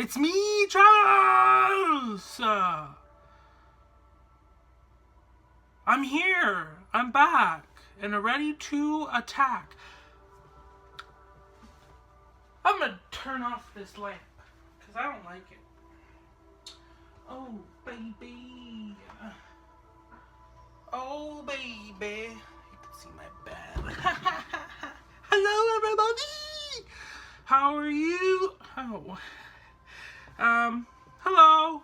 It's me, Travis! I'm here. I'm back. And ready to attack. I'm gonna turn off this lamp. Because I don't like it. Oh, baby. Oh, baby. You can see my bed. Hello, everybody! How are you? Oh. Hello.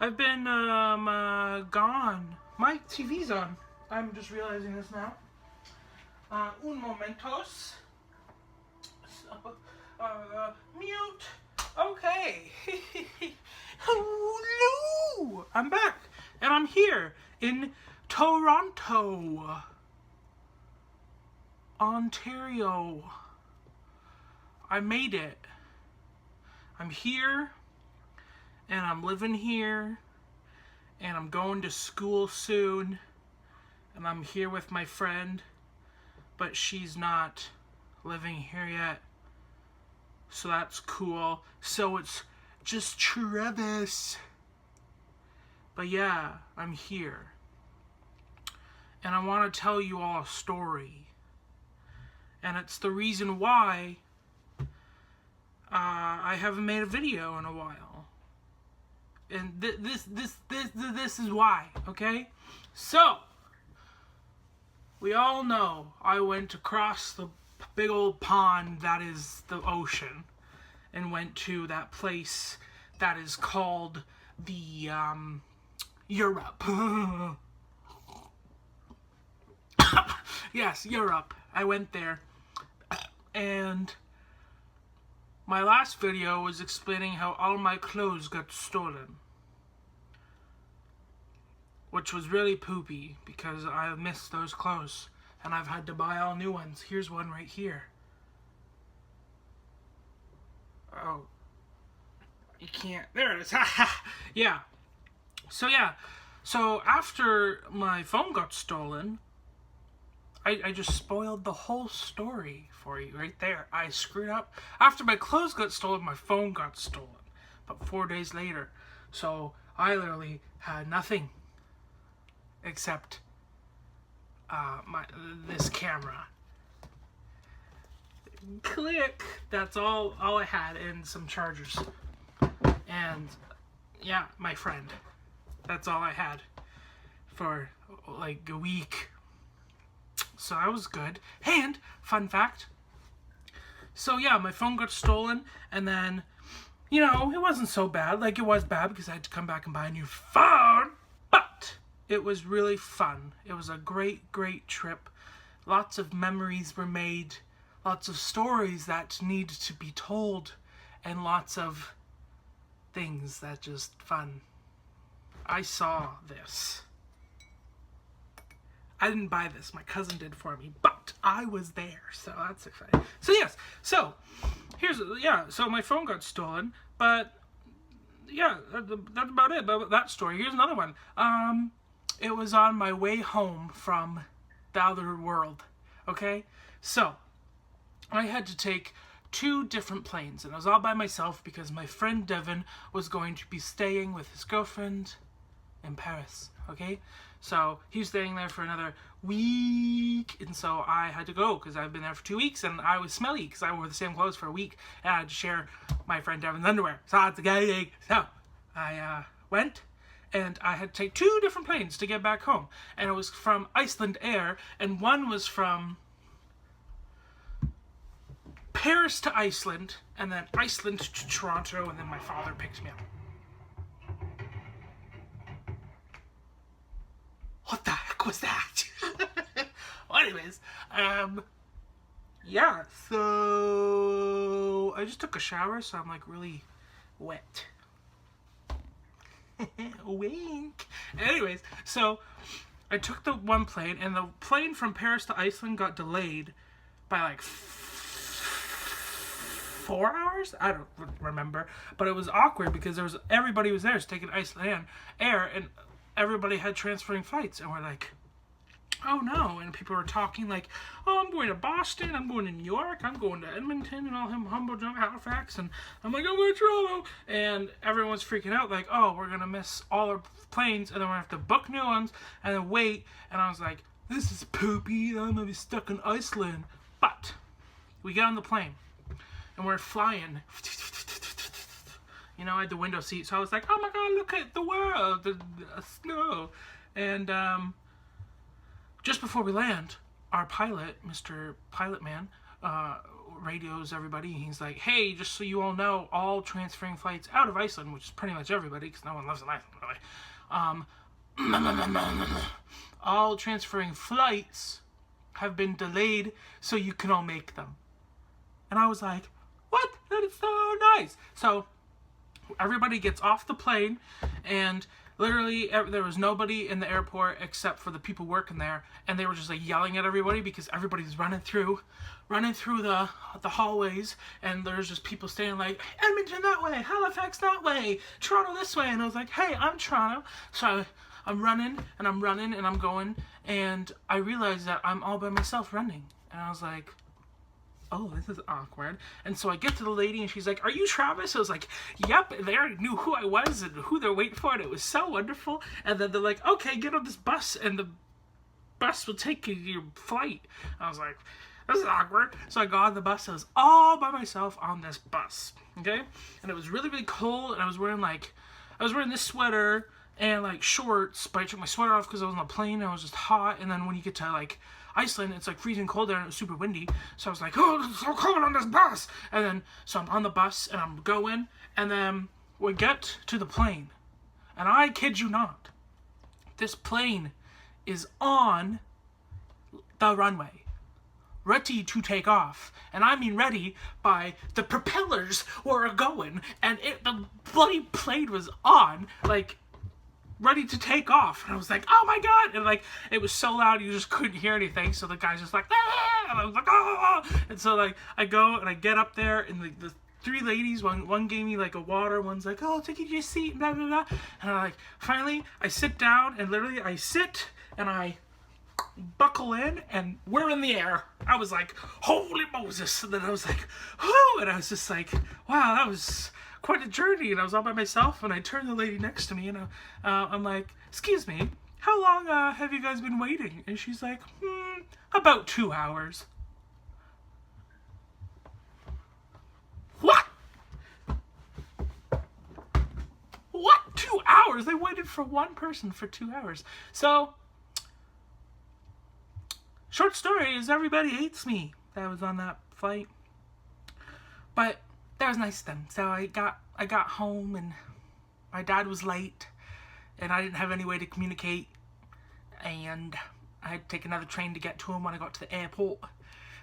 I've been, gone. My TV's on. I'm just realizing this now. Un momentos. So, mute. Okay. Hello. I'm back. And I'm here in Toronto, Ontario. I made it. I'm here, and I'm living here, and I'm going to school soon, and I'm here with my friend, but she's not living here yet, so that's cool. So it's just Travis. But yeah, I'm here, and I want to tell you all a story, and it's the reason why I haven't made a video in a while, and this is why. Okay, so we all know I went across the big old pond that is the ocean, and went to that place that is called the Europe. Yes, Europe. I went there, and my last video was explaining how all my clothes got stolen, which was really poopy because I missed those clothes and I've had to buy all new ones. Here's one right here. Oh, you can't. There it is. Yeah. So after my phone got stolen, I just spoiled the whole story for you right there. I screwed up. After my clothes got stolen, my phone got stolen. But 4 days later. So I literally had nothing except this camera. Click. That's all I had, and some chargers. And yeah, my friend. That's all I had for like a week. So that was good. And, fun fact, so yeah, my phone got stolen, and then, you know, it wasn't so bad. Like, it was bad because I had to come back and buy a new phone, but it was really fun. It was a great, great trip. Lots of memories were made, lots of stories that need to be told, and lots of things that just fun. I saw this. I didn't buy this. My cousin did for me, but I was there, so that's exciting. So yes, so so my phone got stolen, but yeah, that's about it. About that story. Here's another one. It was on my way home from the other world. Okay, so I had to take 2 different planes, and I was all by myself because my friend Devin was going to be staying with his girlfriend in Paris. Okay, so he was staying there for another week, and so I had to go because I've been there for 2 weeks, and I was smelly because I wore the same clothes for a week, and I had to share my friend Devin's underwear. So that's a gay. So I went, and I had to take 2 different planes to get back home, and it was from Iceland Air, and one was from Paris to Iceland, and then Iceland to Toronto, and then my father picked me up. What the heck was that? Well, anyways, yeah, so I just took a shower, so I'm like really wet. Wink. Anyways, so I took the one plane, and the plane from Paris to Iceland got delayed by like 4 hours? I don't remember, but it was awkward because everybody was there taking Iceland Air, and everybody had transferring flights, and we're like, oh no, and people were talking like, oh, I'm going to Boston, I'm going to New York, I'm going to Edmonton, and all him Humboldt, Halifax, and I'm like, I'm going to Toronto, and everyone's freaking out like, oh, we're gonna miss all our planes, and then we're gonna have to book new ones, and then wait, and I was like, this is poopy, I'm gonna be stuck in Iceland. But we get on the plane, and we're flying. You know, I had the window seat, so I was like, oh my god, look at the world, the snow. And just before we land, our pilot, Mr. Pilot Man, radios everybody. He's like, hey, just so you all know, all transferring flights out of Iceland, which is pretty much everybody, because no one lives in Iceland, really. All transferring flights have been delayed so you can all make them. And I was like, what? That is so nice. So everybody gets off the plane, and literally there was nobody in the airport except for the people working there, and they were just like yelling at everybody because everybody's running through the hallways, and there's just people standing like, Edmonton that way, Halifax that way, Toronto this way, and I was like, hey, I'm Toronto. So I'm running and I'm going, and I realized that I'm all by myself running, and I was like, oh, this is awkward. And so I get to the lady, and she's like, are you Travis? I was like, yep. And they already knew who I was and who they're waiting for, and it was so wonderful. And then they're like, okay, get on this bus, and the bus will take you to your flight. I was like, this is awkward. So I got on the bus. I was all by myself on this bus, okay? And it was really, really cold, and I was wearing this sweater and like shorts, but I took my sweater off because I was on the plane, and I was just hot. And then when you get to like Iceland, it's like freezing cold there, and it was super windy, so I was like, oh, it's so cold on this bus. And then so I'm on the bus, and I'm going, and then we get to the plane, and I kid you not, this plane is on the runway, ready to take off. And I mean ready by the propellers were going, and the bloody plane was on, like, ready to take off. And I was like, oh my god. And like, it was so loud you just couldn't hear anything, so the guy's just like, ah! And I was like, ah! And so like I go and I get up there, and the three ladies, one gave me like a water, one's like, oh, take you to your seat, and blah blah blah. And I like, finally I sit down, and literally I sit and I buckle in, and we're in the air. I was like, holy Moses. And then I was like, whoo. And I was just like, wow, that was quite a journey. And I was all by myself, and I turned to the lady next to me, and I'm like, excuse me, how long have you guys been waiting? And she's like, about 2 hours. What? 2 hours? They waited for one person for 2 hours. So, short story is everybody hates me that was on that flight. But that was nice then. So I got home, and my dad was late, and I didn't have any way to communicate, and I had to take another train to get to him when I got to the airport,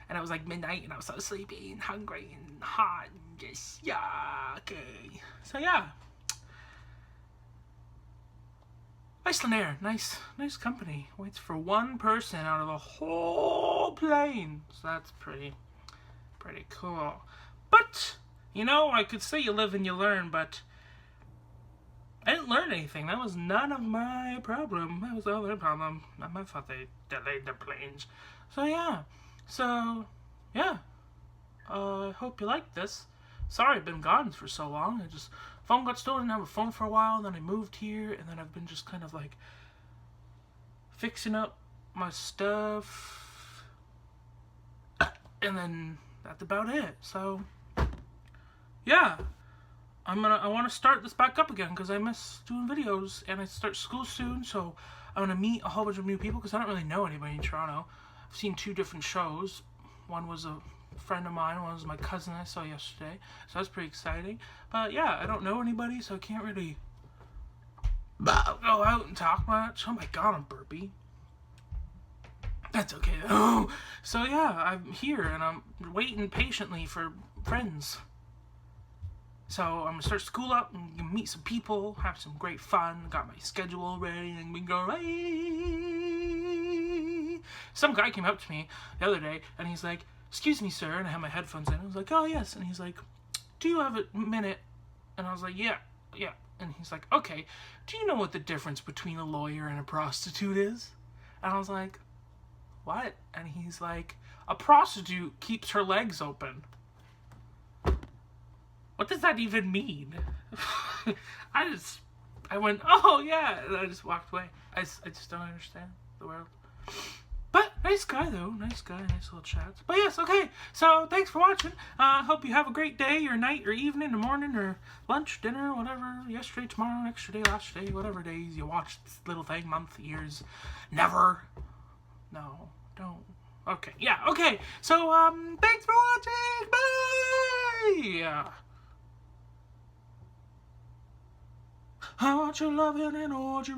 and it was like midnight, and I was so sleepy and hungry and hot and just yucky. So yeah, Iceland Air, nice company. Waits for one person out of the whole plane, so that's pretty cool. But you know, I could say you live and you learn, but I didn't learn anything. That was none of my problem. That was all their problem. Not my fault they delayed the planes. So yeah. I hope you liked this. Sorry I've been gone for so long. Phone got stolen, I didn't have a phone for a while, and then I moved here, and then I've been just kind of like fixing up my stuff. And then that's about it. So yeah, I want to start this back up again because I miss doing videos, and I start school soon, so I'm going to meet a whole bunch of new people because I don't really know anybody in Toronto. I've seen 2 different shows. One was a friend of mine, one was my cousin I saw yesterday, so that's pretty exciting. But yeah, I don't know anybody, so I can't really go out and talk much. Oh my god, I'm burpy. That's okay though. So yeah, I'm here, and I'm waiting patiently for friends. So I'm going to start school up and meet some people, have some great fun, got my schedule ready, and we go right. Some guy came up to me the other day, and he's like, excuse me, sir, and I had my headphones in. I was like, oh, yes, and he's like, do you have a minute? And I was like, yeah, and he's like, okay, do you know what the difference between a lawyer and a prostitute is? And I was like, what? And he's like, a prostitute keeps her legs open. What does that even mean? I went, oh yeah, and I just walked away. I just don't understand the world. But nice guy though, nice guy, nice little chats. But yes, okay, so thanks for watching. Hope you have a great day or night or evening or morning or lunch, dinner, whatever. Yesterday, tomorrow, next day, last day, whatever days you watch this little thing, month, years, never. No, don't. Okay, yeah, okay. So, thanks for watching. Bye! I want your loving and all your